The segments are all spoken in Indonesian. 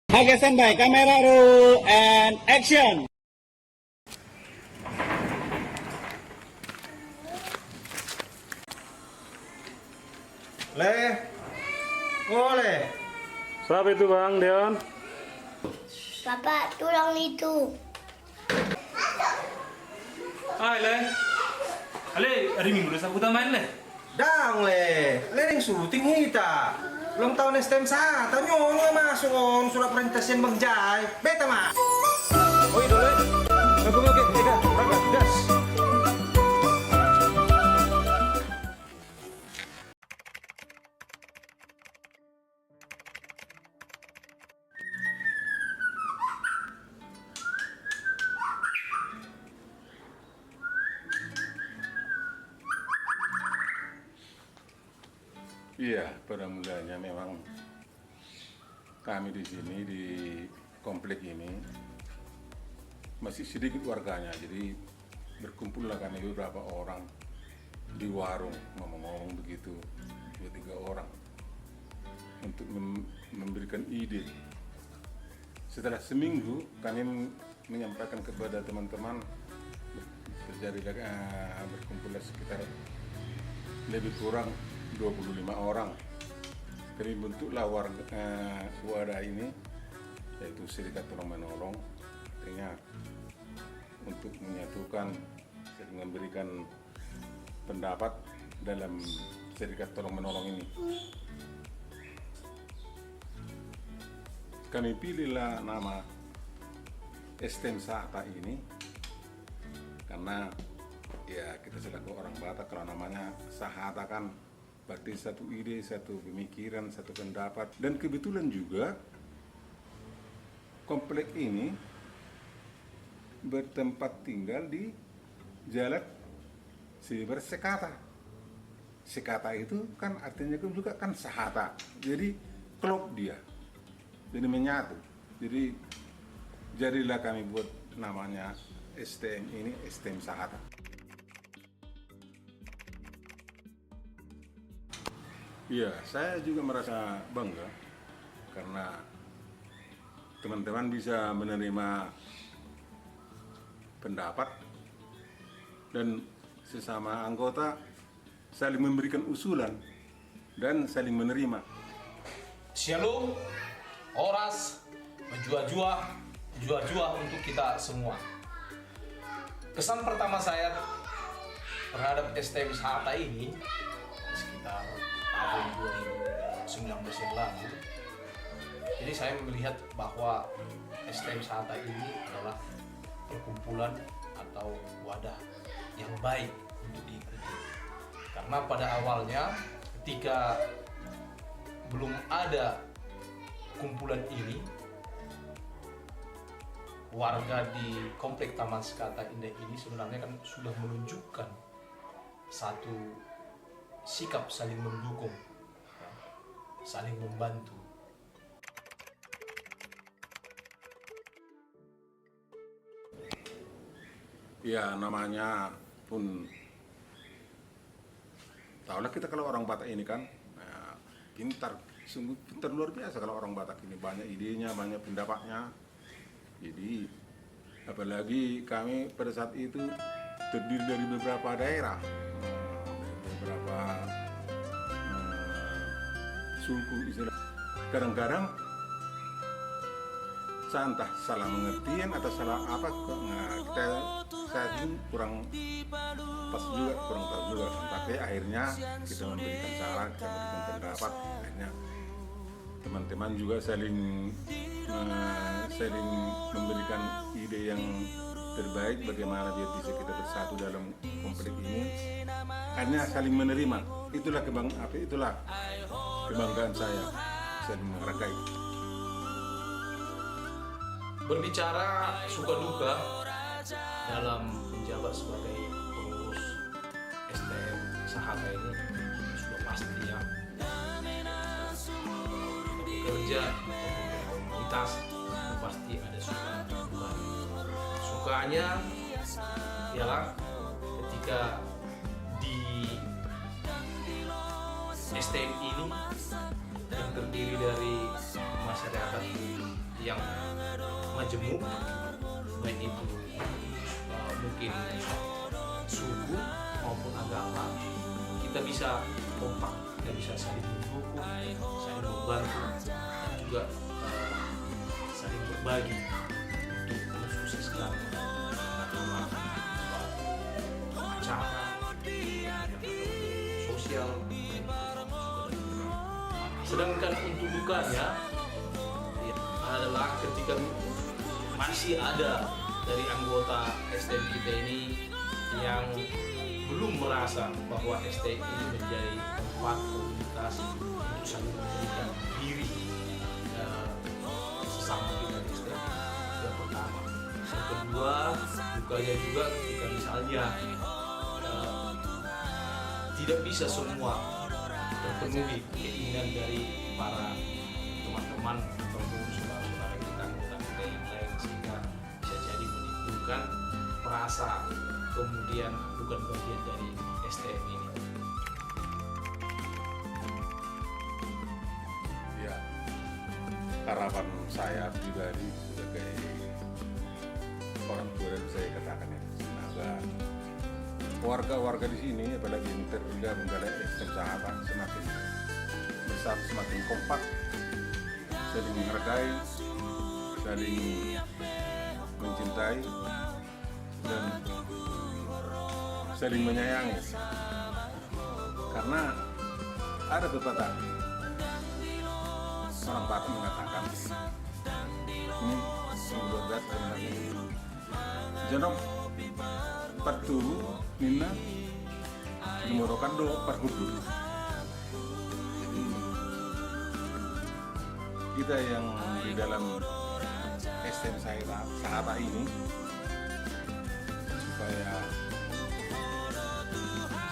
Oke, standby. Kamera roll and action. Boleh. Siapa itu Bang Deon? Bapak tulang itu. Le. Ale, hari Minggu udah sabutan main le. Dang lering syuting kita. Ulang tahun STM sa, tanyo nga masuk on surat perintahsian magjay. Beta ma. Oi dole. Oke, ega, raga, gas. Iya, pada mulanya memang kami di sini di komplek ini masih sedikit warganya, jadi berkumpullah kami beberapa orang di warung ngomong-ngomong begitu, 2-3 orang untuk memberikan ide. Setelah seminggu kami menyampaikan kepada teman-teman terjadi berkumpullah sekitar lebih kurang 25 orang. Kami bentuklah wadah ini, yaitu Serikat Tolong Menolong, artinya untuk menyatukan dan memberikan pendapat dalam Serikat Tolong Menolong ini. Kami pilihlah nama STM Sahata ini karena ya kita selaku orang Batak, kalau namanya Sahata kan berarti satu ide, satu pemikiran, satu pendapat. Dan kebetulan juga komplek ini bertempat tinggal di Jalan Silver Sekata. Sekata itu kan artinya juga kan Sahata. Jadi klop dia. Jadi menyatu. Jadi jadilah kami buat namanya STM ini STM Sahata. Iya, saya juga merasa bangga karena teman-teman bisa menerima pendapat dan sesama anggota saling memberikan usulan dan saling menerima. Shalom, oras, jua-jua untuk kita semua. Kesan pertama saya terhadap STM Sahata ini sekitar tahun 2019 yang lalu. Jadi saya melihat bahwa STM Sahata ini adalah perkumpulan atau wadah yang baik untuk diikuti. Karena pada awalnya ketika belum ada kumpulan ini, warga di komplek Taman Sekata Indah ini sebenarnya kan sudah menunjukkan satu sikap saling mendukung, saling membantu. Ya namanya pun tahulah kita kalau orang Batak ini kan pintar, sungguh pintar luar biasa kalau orang Batak ini, banyak idenya, banyak pendapatnya. Jadi apalagi kami pada saat itu terdiri dari beberapa daerah, beberapa suku istilah. Kadang-kadang entah salah pengertian atau salah apa, saya kurang pas juga, kurang tahu juga. Tapi akhirnya kita memberikan saran, kita memberikan pendapat, akhirnya teman-teman juga saling memberikan ide yang terbaik bagaimana biar bisa kita bersatu dalam komplek ini. Akhirnya saling menerima. Itulah kebanggaan saya menghargai. Berbicara suka duka dalam menjabat sebagai pengurus STM Sahata ini sudah pasti ya. Bekerja di komunitas itu pasti ada suka duka. Sukanya ialah ketika di STM ini yang terdiri dari masyarakat yang majemuk, baik itu mungkin suku maupun agama, kita bisa kompak, kita bisa saling mendukung, saling membantu, dan juga saling berbagi untuk mensukseskan suatu acara sosial. Sedangkan untuk dukanya ya, adalah ketika masih ada dari anggota STM kita ini yang belum merasa bahwa STM ini menjadi tempat komunitas untuk saling memberikan diri sesama kita di STM. Yang pertama. Yang kedua, dukanya juga ketika misalnya tidak bisa semua terpenuhi keinginan dari para teman-teman ataupun saudara-saudara kita anggota kita yang lain, sehingga bisa jadi menimbulkan perasa kemudian bukan bagian dari STM ini. Ya, harapan saya pribadi sebagai orang tua dan saya katakan ya, semoga warga-warga di sini, apalagi yang tergabung dalam STM Sahabat, semakin bersatu, semakin kompak, saling menghargai, saling mencintai, dan saling menyayangi. Karena ada pepatah orang Batak mengatakan, ini menurut saya sebenarnya, jenok perturu nina dimorokan do perhudu. Jadi kita yang di dalam STM Sahabat ini supaya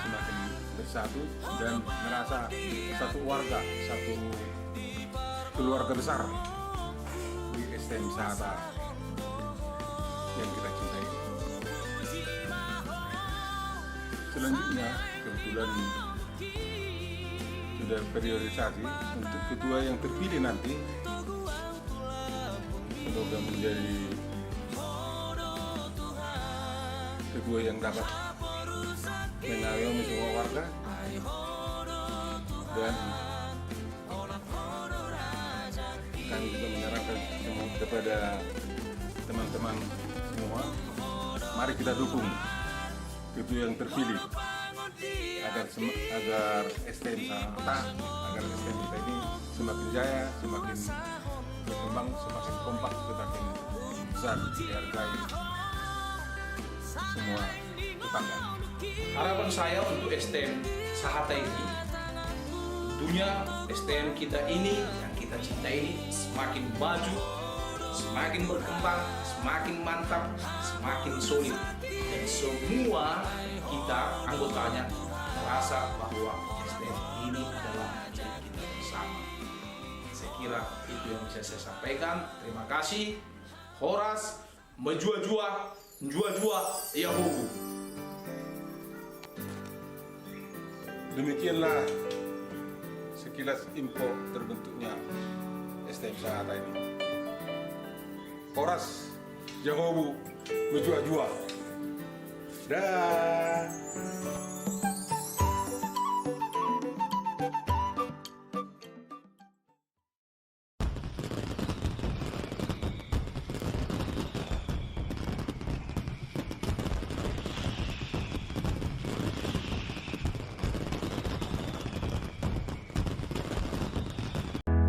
semakin bersatu dan merasa satu warga, satu keluarga besar di STM Sahabat yang kita cintai. Selanjutnya kebetulan sudah priorisasi untuk ketua yang terpilih nanti, semoga menjadi ketua yang dapat mengayomi semua warga dan kami juga menyarankan semua kepada teman-teman semua, mari kita dukung ketua yang terpilih agar STM Sahabat, agar STM kita ini semakin jaya, semakin berkembang, semakin kompak, semakin besar dihargai semua tetangga. Harapan saya untuk STM Sahabat ini, tentunya STM kita ini yang kita cintai ini semakin maju, semakin berkembang, semakin mantap, semakin solid, dan semua kita anggotanya merasa bahwa STM ini adalah milik kita bersama. Saya kira itu yang bisa saya sampaikan. Terima kasih. Horas menjua-jua, njua-jua, Yahubu. Demikianlah sekilas info terbentuknya STM Sahabat ini. Horas Yahubu menjua-jua. Dah.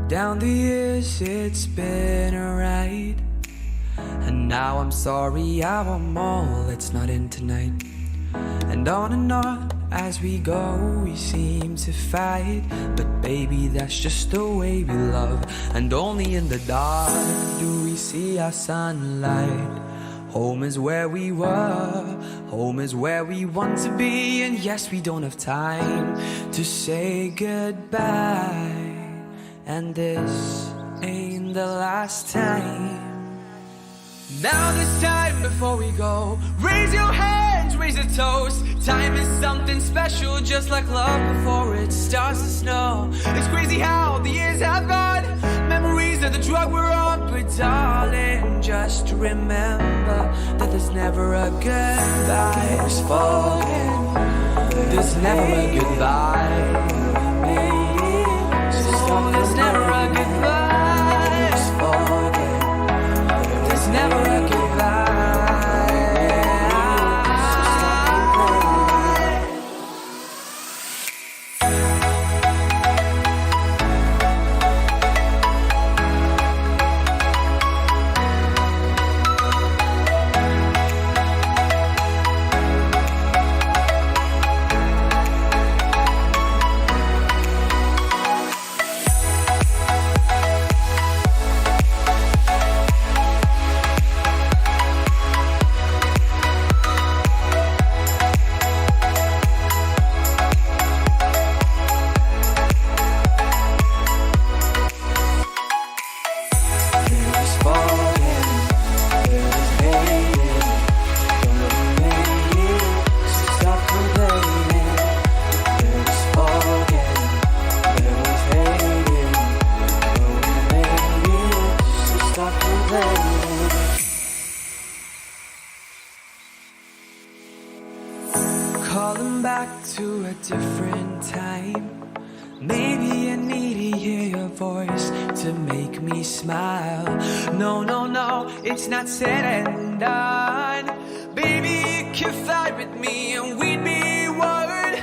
Down the years it's been a ride, and now I'm sorry I want more, let's not end tonight. And on as we go we seem to fight, but baby that's just the way we love, and only in the dark do we see our sunlight. Home is where we were, home is where we want to be, and yes, we don't have time to say goodbye. And this ain't the last time. Now this time before we go, raise your hands, raise a toast. Time is something special, just like love before it starts to snow. It's crazy how the years have gone. Memories of the drug we're on, but darling, just remember that there's never a goodbye. Just forget, there's never a goodbye. Oh, there's never a goodbye. Just forget, there's never a goodbye. Calling back to a different time. Maybe I need to hear your voice to make me smile. No, no, no, it's not said and done. Baby, you can fly with me and we'd be one.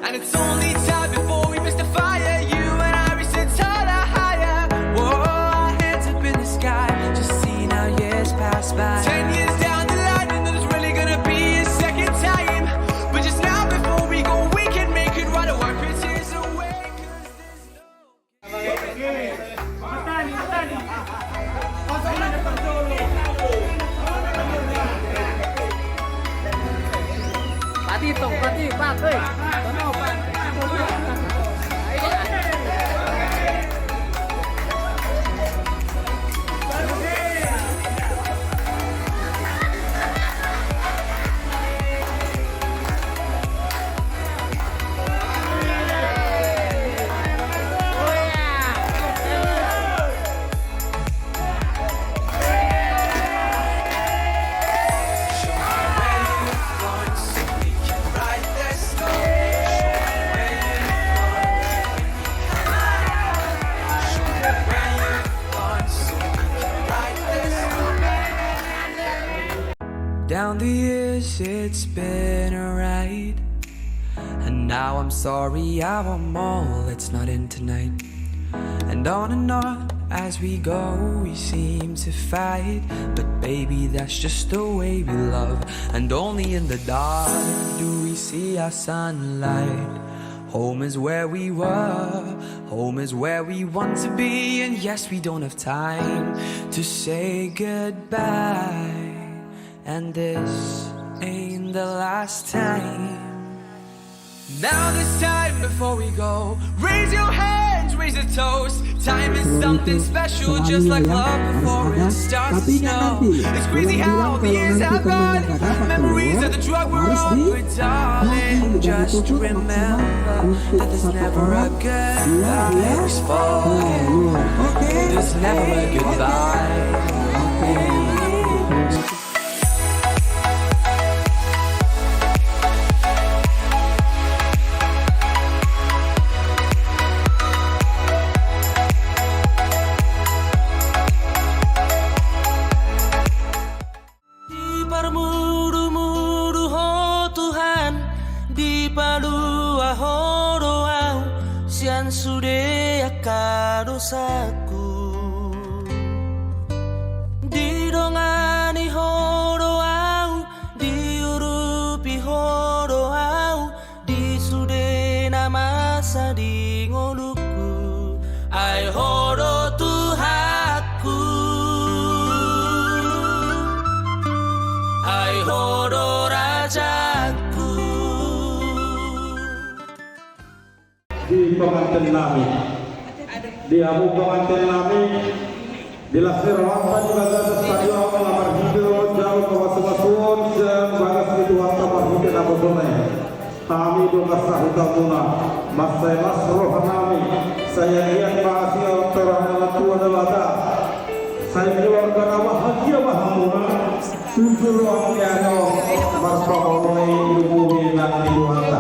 And it's only time before we miss the fire. You and I reach the taller, higher. Whoa, our hands up in the sky. Just see now years pass by. 10 years down the line and there's really gonna be a second time. But just now before we go, we can make it right away. Tears away, 'cause there's no... Down the years it's been a ride, and now I'm sorry I want more, let's not end tonight. And on as we go we seem to fight, but baby that's just the way we love. And only in the dark do we see our sunlight. Home is where we were, home is where we want to be. And yes, we don't have time to say goodbye, and this ain't the last time. Now this time before we go, raise your hands, raise a toast. Time is something special, just like love before it starts to snow. It's crazy how the years have gone. Memories of the drug we're on. But darling, just remember that there's never a goodbye. Just forget, there's never a goodbye. Dosaku didongani horo au diurupi horo au disudena masa di ngoluku ai horo Tuhanku ai horo rajaku. Di pengantin nami di Abu Pengantin Nami dilaksir langsung juga dari stadion Lamar Hidro jauh ke Wasuwasun dan bagas itu warta marhumkan Abu Donai kami doa sahutamuna masai masroh nami saya lihat masih orang tua dan lada saya doang ya mas pokoknya hubungi nanti doang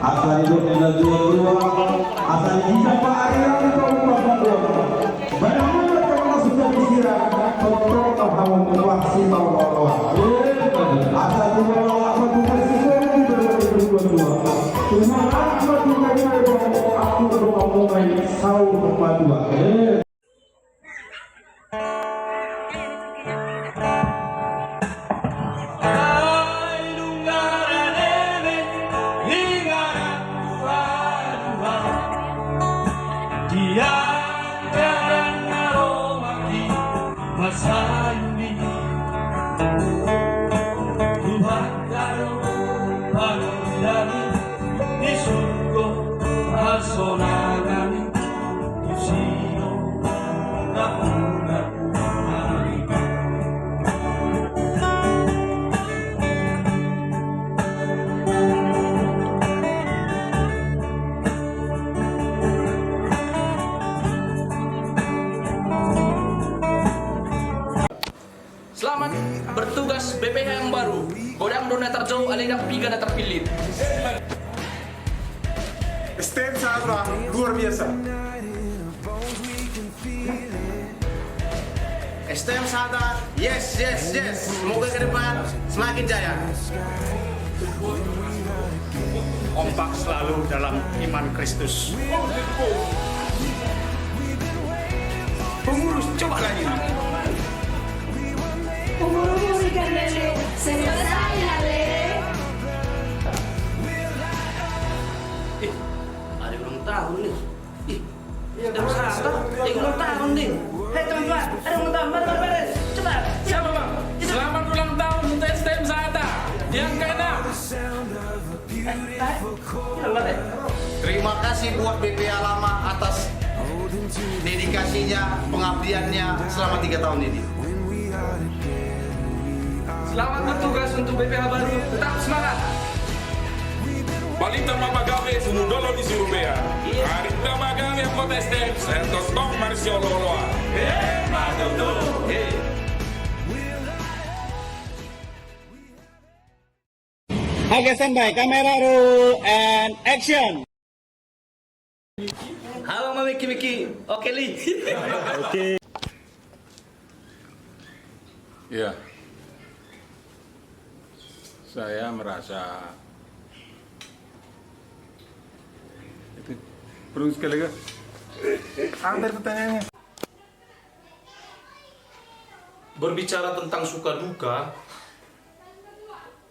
asal itu nanti doang asal bisa pak yang kau bangun banyak kalau sudah disiram kontrol kamu maksimal Allah asal itu apa tuh bersihkan itu berdua cuma apa tuh aku ngomong main saung dua. Selamat bertugas BPH yang baru. Godang dona terjauh alinak piga na terpilih. STM Sahata luar biasa. STM Sahata, yes. Semoga ke depan semakin jaya. Kompak selalu dalam iman Kristus. Pengurus coba lagi. Ada ulang tahun nih. STM Sahata, ulang tahun nih. Hei teman-teman, ada ulang tahun, mari. Cepat. Siapa bang? Selamat ulang tahun untuk STM Sahata yang ke-6. Terima kasih buat BPH lama atas dedikasinya, pengabdiannya selama 3 tahun ini. Selamat bertugas untuk BPH baru. Tetap semangat. Balita mapagabe sunudolo di Surabaya. Harita magami ang kota STM. Sentos tong Marcio Loloa. Matutu. Okay, standby. Camera roll and action. Halo Mami Miki. Oke Li. Ya, saya merasa itu perlu sekali lagi. Antar pertanyaannya. Berbicara tentang suka duka,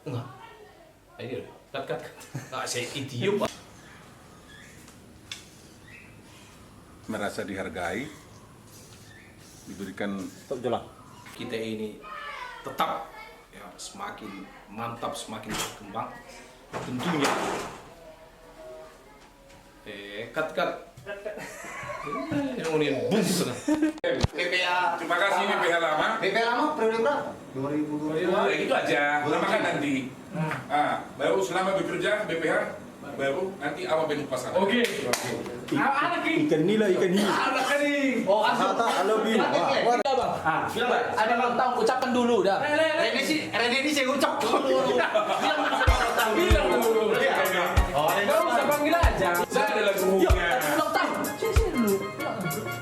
enggak. Ayo, kat. Nggak, saya idiom. Merasa dihargai, diberikan Kita ini tetap ya, semakin mantap, semakin berkembang. Tentunya. Kat. Ini ngomongin bung sana. BPH. Terima kasih BPH lama. BPH lama periode berapa? 2000. Itu aja. Namakan nanti. Baru selama bekerja BPH baru nanti apa bentuk pasangan. Oke. Ikan nila. Anak kering. Oh, Kata lebih. Bilang, ada ulang tahun, ucapkan dulu dah. Rene ini saya ucap dulu. Bilang dulu. Enggak usah panggil aja. Saya adalah gurunya. Ulang tahun. Sini dulu.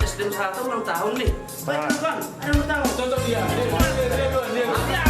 STM Sahata ulang tahun nih. Baik, Bang. Ada ulang tahun. Contoh dia. Dia.